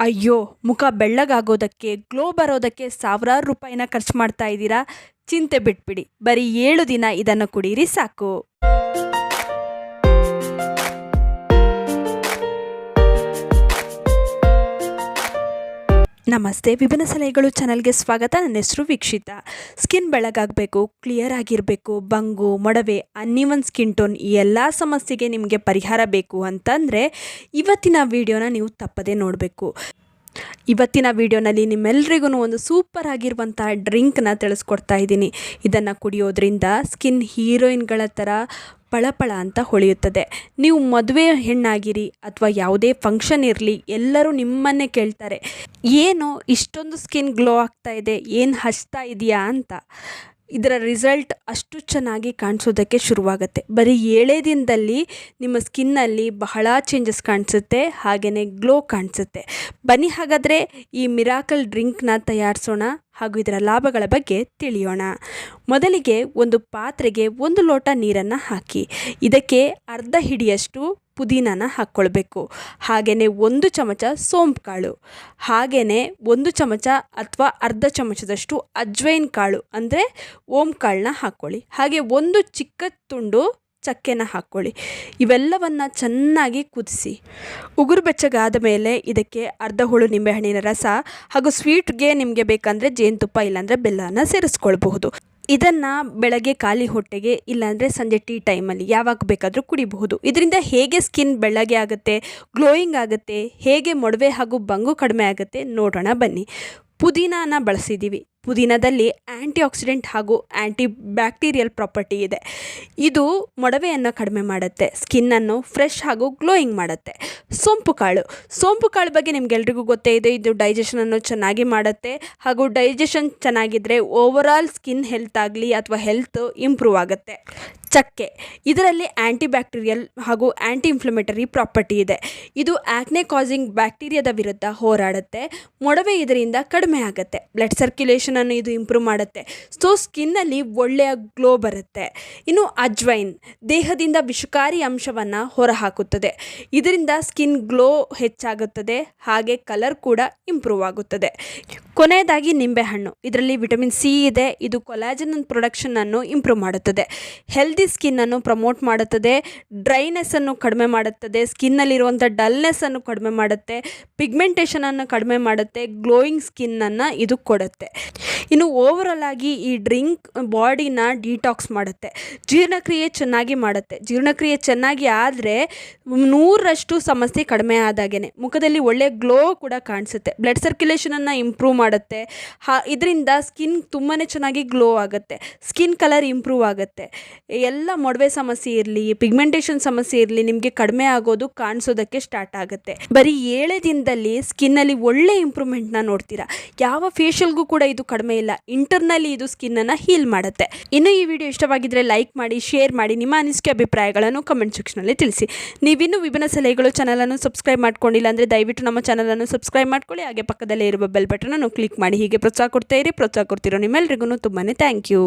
ಅಯ್ಯೋ! ಮುಖ ಬೆಳ್ಳಗಾಗೋದಕ್ಕೆ, ಗ್ಲೋ ಬರೋದಕ್ಕೆ ಸಾವಿರಾರು ರೂಪಾಯಿನ ಖರ್ಚು ಮಾಡ್ತಾ ಇದ್ದೀರಾ? ಚಿಂತೆ ಬಿಟ್ಬಿಡಿ. ಬರೀ 7 ದಿನ ಇದನ್ನು ಕುಡೀರಿ ಸಾಕು. ನಮಸ್ತೆ, ವಿಭಿನ್ನ ಸಲಹೆಗಳು ಚಾನಲ್ಗೆ ಸ್ವಾಗತ. ನನ್ನ ಹೆಸರು ವೀಕ್ಷಿತಾ. ಸ್ಕಿನ್ ಬೆಳ್ಳಗಾಗಬೇಕು, ಕ್ಲಿಯರ್ ಆಗಿರಬೇಕು, ಬಂಗು, ಮೊಡವೆ, ಅನ್ಇವನ್ ಸ್ಕಿನ್ ಟೋನ್ ಈ ಎಲ್ಲ ಸಮಸ್ಯೆಗೆ ನಿಮಗೆ ಪರಿಹಾರ ಬೇಕು ಅಂತಂದರೆ ಇವತ್ತಿನ ವಿಡಿಯೋನ ನೀವು ತಪ್ಪದೇ ನೋಡಬೇಕು. ಇವತ್ತಿನ ವಿಡಿಯೋನಲ್ಲಿ ನಿಮ್ಮೆಲ್ಲರಿಗೂ ಒಂದು ಸೂಪರ್ ಆಗಿರುವಂಥ ಡ್ರಿಂಕ್ನ ತಿಳಿಸ್ಕೊಡ್ತಾ ಇದ್ದೀನಿ. ಇದನ್ನು ಕುಡಿಯೋದ್ರಿಂದ ಸ್ಕಿನ್ ಹೀರೋಯಿನ್ಗಳ ಥರ ಪಳಪಳ ಅಂತ ಹೊಳೆಯುತ್ತದೆ. ನೀವು ಮದುವೆ ಹೆಣ್ಣಾಗಿರಿ ಅಥವಾ ಯಾವುದೇ ಫಂಕ್ಷನ್ ಇರಲಿ, ಎಲ್ಲರೂ ನಿಮ್ಮನ್ನೇ ಕೇಳ್ತಾರೆ, ಏನು ಇಷ್ಟೊಂದು ಸ್ಕಿನ್ ಗ್ಲೋ ಆಗ್ತಾ ಇದೆ, ಏನು ಹಚ್ತಾ ಇದೆಯಾ ಅಂತ. ಇದರ ರಿಸಲ್ಟ್ ಅಷ್ಟು ಚೆನ್ನಾಗಿ ಕಾಣಿಸೋದಕ್ಕೆ ಶುರುವಾಗುತ್ತೆ. ಬರೀ 7 ದಿನದಲ್ಲಿ ನಿಮ್ಮ ಸ್ಕಿನ್ನಲ್ಲಿ ಬಹಳ ಚೇಂಜಸ್ ಕಾಣಿಸುತ್ತೆ, ಹಾಗೆಯೇ ಗ್ಲೋ ಕಾಣಿಸುತ್ತೆ. ಬನ್ನಿ ಹಾಗಾದರೆ ಈ ಮಿರಾಕಲ್ ಡ್ರಿಂಕ್ನ ತಯಾರಿಸೋಣ ಹಾಗೂ ಇದರ ಲಾಭಗಳ ಬಗ್ಗೆ ತಿಳಿಯೋಣ. ಮೊದಲಿಗೆ ಒಂದು ಪಾತ್ರೆಗೆ 1 ಲೋಟ ನೀರನ್ನು ಹಾಕಿ ಇದಕ್ಕೆ ಅರ್ಧ ಹಿಡಿಯಷ್ಟು ಪುದೀನನ ಹಾಕ್ಕೊಳ್ಬೇಕು. ಹಾಗೆಯೇ 1 ಚಮಚ ಸೋಂಪು ಕಾಳು, ಹಾಗೆಯೇ 1 ಚಮಚ ಅಥವಾ ಅರ್ಧ ಚಮಚದಷ್ಟು ಅಜ್ವೈನ್ ಕಾಳು ಅಂದರೆ ಓಂ ಕಾಳನ್ನ ಹಾಕ್ಕೊಳ್ಳಿ. ಹಾಗೆ 1 ಚಿಕ್ಕ ತುಂಡು ಚಕ್ಕೆನ ಹಾಕ್ಕೊಳ್ಳಿ. ಇವೆಲ್ಲವನ್ನು ಚೆನ್ನಾಗಿ ಕುದಿಸಿ ಉಗುರು ಬೆಚ್ಚಗಾದ ಮೇಲೆ ಇದಕ್ಕೆ ಅರ್ಧ ಹುಳು ನಿಂಬೆಹಣ್ಣಿನ ರಸ ಹಾಗೂ ಸ್ವೀಟ್ಗೆ ನಿಮಗೆ ಬೇಕಂದರೆ ಜೇನುತುಪ್ಪ ಇಲ್ಲಾಂದರೆ ಬೆಲ್ಲನ ಸೇರಿಸ್ಕೊಳ್ಬಹುದು. ಇದನ್ನು ಬೆಳಗ್ಗೆ ಖಾಲಿ ಹೊಟ್ಟೆಗೆ ಇಲ್ಲಾಂದರೆ ಸಂಜೆ ಟೀ ಟೈಮಲ್ಲಿ ಯಾವಾಗ ಬೇಕಾದರೂ ಕುಡಿಬಹುದು. ಇದರಿಂದ ಹೇಗೆ ಸ್ಕಿನ್ ಬೆಳ್ಳಗೆ ಆಗುತ್ತೆ, ಗ್ಲೋಯಿಂಗ್ ಆಗುತ್ತೆ, ಹೇಗೆ ಮೊಡವೆ ಹಾಗೂ ಬಂಗು ಕಡಿಮೆ ಆಗುತ್ತೆ ನೋಡೋಣ ಬನ್ನಿ. ಪುದೀನಾನ ಬಳಸಿದ್ದೀವಿ. ಪುದೀನದಲ್ಲಿ ಆ್ಯಂಟಿ ಆಕ್ಸಿಡೆಂಟ್ ಹಾಗೂ ಆ್ಯಂಟಿ ಬ್ಯಾಕ್ಟೀರಿಯಲ್ ಪ್ರಾಪರ್ಟಿ ಇದೆ. ಇದು ಮೊಡವೆಯನ್ನು ಕಡಿಮೆ ಮಾಡುತ್ತೆ, ಸ್ಕಿನ್ನನ್ನು ಫ್ರೆಶ್ ಹಾಗೂ ಗ್ಲೋಯಿಂಗ್ ಮಾಡುತ್ತೆ. ಸೋಂಪು ಕಾಳು ಬಗ್ಗೆ ನಿಮಗೆಲ್ರಿಗೂ ಗೊತ್ತೇ ಇದೆ. ಇದು ಡೈಜೆಷನನ್ನು ಚೆನ್ನಾಗಿ ಮಾಡುತ್ತೆ ಹಾಗೂ ಡೈಜೆಷನ್ ಚೆನ್ನಾಗಿದ್ದರೆ ಓವರಾಲ್ ಸ್ಕಿನ್ ಹೆಲ್ತ್ ಆಗಲಿ ಅಥವಾ ಹೆಲ್ತ್ ಇಂಪ್ರೂವ್ ಆಗುತ್ತೆ. ಚಕ್ಕೆ, ಇದರಲ್ಲಿ ಆ್ಯಂಟಿ ಬ್ಯಾಕ್ಟೀರಿಯಲ್ ಹಾಗೂ ಆ್ಯಂಟಿ ಇನ್ಫ್ಲಮೇಟರಿ ಪ್ರಾಪರ್ಟಿ ಇದೆ. ಇದು ಆ್ಯಕ್ನೆ ಕಾಸಿಂಗ್ ಬ್ಯಾಕ್ಟೀರಿಯಾದ ವಿರುದ್ಧ ಹೋರಾಡುತ್ತೆ. ಮೊಡವೆ ಇದರಿಂದ ಕಡಿಮೆ ಆಗುತ್ತೆ. ಬ್ಲಡ್ ಸರ್ಕ್ಯುಲೇಷನನ್ನು ಇದು ಇಂಪ್ರೂವ್ ಮಾಡುತ್ತೆ. ಸೊ ಸ್ಕಿನ್ನಲ್ಲಿ ಒಳ್ಳೆಯ ಗ್ಲೋ ಬರುತ್ತೆ. ಇನ್ನು ಅಜ್ವೈನ್ ದೇಹದಿಂದ ವಿಷಕಾರಿ ಅಂಶವನ್ನು ಹೊರಹಾಕುತ್ತದೆ. ಇದರಿಂದ ಸ್ಕಿನ್ ಗ್ಲೋ ಹೆಚ್ಚಾಗುತ್ತದೆ, ಹಾಗೆ ಕಲರ್ ಕೂಡ ಇಂಪ್ರೂವ್ ಆಗುತ್ತದೆ. ಕೊನೆಯದಾಗಿ ನಿಂಬೆಹಣ್ಣು, ಇದರಲ್ಲಿ ವಿಟಮಿನ್ ಸಿ ಇದೆ. ಇದು ಕೊಲಾಜನ್ ಪ್ರೊಡಕ್ಷನನ್ನು ಇಂಪ್ರೂವ್ ಮಾಡುತ್ತದೆ, ಹೆಲ್ದಿ ಸ್ಕಿನ್ನನ್ನು ಪ್ರಮೋಟ್ ಮಾಡುತ್ತದೆ, ಡ್ರೈನೆಸ್ಸನ್ನು ಕಡಿಮೆ ಮಾಡುತ್ತದೆ, ಸ್ಕಿನ್ನಲ್ಲಿರುವಂಥ ಡಲ್ನೆಸ್ಸನ್ನು ಕಡಿಮೆ ಮಾಡುತ್ತೆ, ಪಿಗ್ಮೆಂಟೇಷನನ್ನು ಕಡಿಮೆ ಮಾಡುತ್ತೆ, ಗ್ಲೋಯಿಂಗ್ ಸ್ಕಿನ್ನನ್ನು ಇದು ಕೊಡುತ್ತೆ. ಇನ್ನು ಓವರಾಲ್ ಆಗಿ ಈ ಡ್ರಿಂಕ್ ಬಾಡಿನ ಡಿಟಾಕ್ಸ್ ಮಾಡುತ್ತೆ, ಜೀರ್ಣಕ್ರಿಯೆ ಚೆನ್ನಾಗಿ ಮಾಡುತ್ತೆ. ಜೀರ್ಣಕ್ರಿಯೆ ಚೆನ್ನಾಗಿ ಆದರೆ 100ರಷ್ಟು ಸಮಸ್ಯೆ ಕಡಿಮೆ ಆದಾಗೇ ಮುಖದಲ್ಲಿ ಒಳ್ಳೆಯ ಗ್ಲೋ ಕೂಡ ಕಾಣಿಸುತ್ತೆ. ಬ್ಲಡ್ ಸರ್ಕ್ಯುಲೇಷನನ್ನು ಇಂಪ್ರೂವ್ ಮಾಡುತ್ತೆ. ಇದರಿಂದ ಸ್ಕಿನ್ ತುಂಬಾ ಚೆನ್ನಾಗಿ ಗ್ಲೋ ಆಗುತ್ತೆ, ಸ್ಕಿನ್ ಕಲರ್ ಇಂಪ್ರೂವ್ ಆಗುತ್ತೆ. ಎಲ್ಲ ಮೊಡವೆ ಸಮಸ್ಯೆ ಇರಲಿ, ಪಿಗ್ಮೆಂಟೇಷನ್ ಸಮಸ್ಯೆ ಇರಲಿ, ನಿಮಗೆ ಕಡಿಮೆ ಆಗೋದು ಕಾಣಿಸೋದಕ್ಕೆ ಸ್ಟಾರ್ಟ್ ಆಗುತ್ತೆ. ಬರೀ 7 ದಿನದಲ್ಲಿ ಸ್ಕಿನ್ನಲ್ಲಿ ಒಳ್ಳೆ ಇಂಪ್ರೂವ್ಮೆಂಟ್ನ ನೋಡ್ತೀರಾ. ಯಾವ ಫೇಶಿಯಲ್ಗೂ ಕೂಡ ಇದು ಕಡಿಮೆ ಇಲ್ಲ. ಇಂಟರ್ನಲ್ಲಿ ಇದು ಸ್ಕಿನ್ನನ್ನು ಹೀಲ್ ಮಾಡುತ್ತೆ. ಇನ್ನು ಈ ವಿಡಿಯೋ ಇಷ್ಟವಾಗಿದ್ದರೆ ಲೈಕ್ ಮಾಡಿ, ಶೇರ್ ಮಾಡಿ, ನಿಮ್ಮ ಅನಿಸಿಕೆ ಅಭಿಪ್ರಾಯಗಳನ್ನು ಕಮೆಂಟ್ ಸೆಕ್ಷನಲ್ಲಿ ತಿಳಿಸಿ. ನೀವಿನ್ನೂ ವಿಭಿನ್ನ ಸಲಹೆಗಳು ಚಾನಲನ್ನು ಸಬ್ಸ್ಕ್ರೈಬ್ ಮಾಡ್ಕೊಂಡಿಲ್ಲ ಅಂದರೆ ದಯವಿಟ್ಟು ನಮ್ಮ ಚಾನಲನ್ನು ಸಬ್ಸ್ಕ್ರೈಬ್ ಮಾಡ್ಕೊಳ್ಳಿ. ಹಾಗೆ ಪಕ್ಕದಲ್ಲೇ ಇರುವ ಬೆಲ್ ಬಟನನ್ನು ಕ್ಲಿಕ್ ಮಾಡಿ. ಹೀಗೆ ಪ್ರೋತ್ಸಾಹ ಕೊಡ್ತಾ ಇರಿ. ಪ್ರೋತ್ಸಾಹ ಕೊಡ್ತಿರೋ ನಿಮ್ಮೆಲ್ಲರಿಗೂ ತುಂಬಾ ಥ್ಯಾಂಕ್ ಯು.